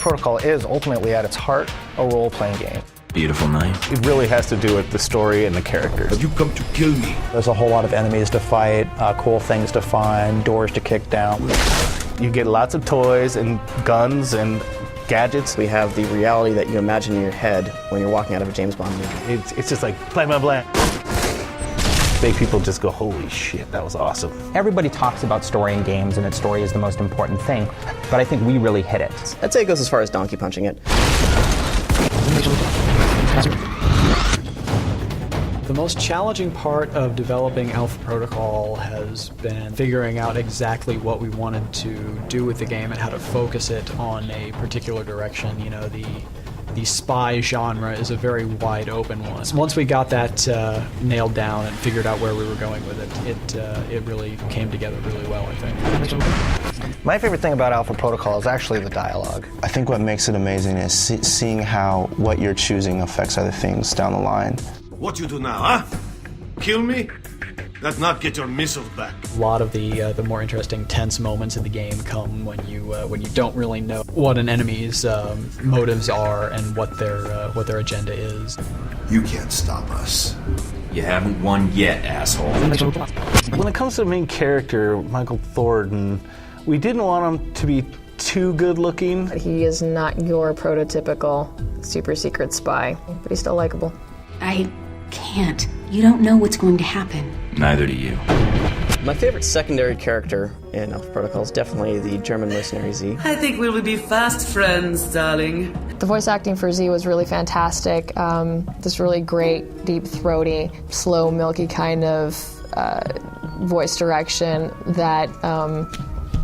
Protocol is ultimately at its heart a role-playing game. Beautiful night. It really has to do with the story and the characters. You come to kill me. There's a whole lot of enemies to fight, cool things to find, doors to kick down. You get lots of toys and guns and gadgets. We have the reality that you imagine in your head when you're walking out of a James Bond movie. It's just like blah, blah, blah. Make people just go, holy shit, that was awesome. Everybody talks about story in games and that story is the most important thing, but I think we really hit it. I'd say it goes as far as donkey punching it. The most challenging part of developing Alpha Protocol has been figuring out exactly what we wanted to do with the game and how to focus it on a particular direction. You know, the spy genre is a very wide open one. Once we got that nailed down and figured out where we were going with it, it really came together really well, I think. My favorite thing about Alpha Protocol is actually the dialogue. I think what makes it amazing is seeing how what you're choosing affects other things down the line. What you do now, huh? Kill me? That not get your missiles back. A lot of the more interesting, tense moments in the game come when you don't really know what an enemy's motives are and what their agenda is. You can't stop us. You haven't won yet, asshole. When it comes to the main character, Michael Thornton, we didn't want him to be too good looking. He is not your prototypical super secret spy, but he's still likable. I can't. You don't know what's going to happen. Neither do you. My favorite secondary character in Alpha Protocol is definitely the German mercenary Z. I think we'll be fast friends, darling. The voice acting for Z was really fantastic. This really great, deep, throaty, slow, milky kind of voice direction that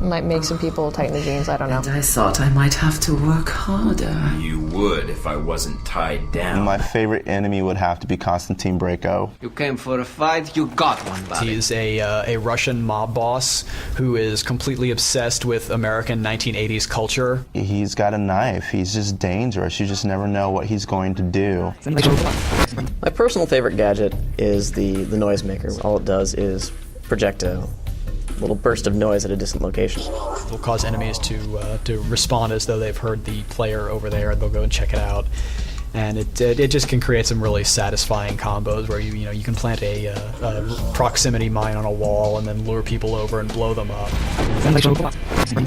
might make some people tighten the jeans, I don't know. And I thought I might have to work harder. You would if I wasn't tied down. My favorite enemy would have to be Konstantin Brayko. You came for a fight, you got one, buddy. He's a Russian mob boss who is completely obsessed with American 1980s culture. He's got a knife. He's just dangerous. You just never know what he's going to do. My personal favorite gadget is the noisemaker. All it does is project a little burst of noise at a distant location. It'll cause enemies to respond as though they've heard the player over there, and they'll go and check it out. And it just can create some really satisfying combos where you can plant a proximity mine on a wall and then lure people over and blow them up.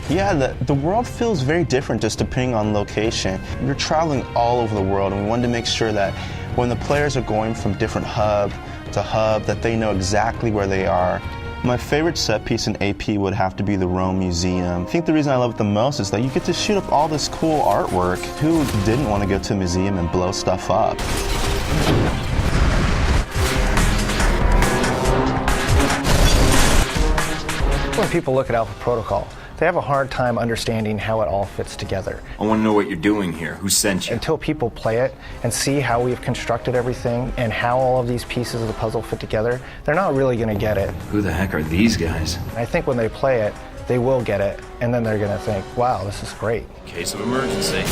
Yeah, the world feels very different just depending on location. You're traveling all over the world, and we wanted to make sure that when the players are going from different hub to hub, that they know exactly where they are. My favorite set piece in AP would have to be the Rome Museum. I think the reason I love it the most is that you get to shoot up all this cool artwork. Who didn't want to go to a museum and blow stuff up? When people look at Alpha Protocol, they have a hard time understanding how it all fits together. I want to know what you're doing here. Who sent you? Until people play it and see how we've constructed everything and how all of these pieces of the puzzle fit together, they're not really going to get it. Who the heck are these guys? I think when they play it, they will get it, and then they're going to think, wow, this is great. Case of emergency.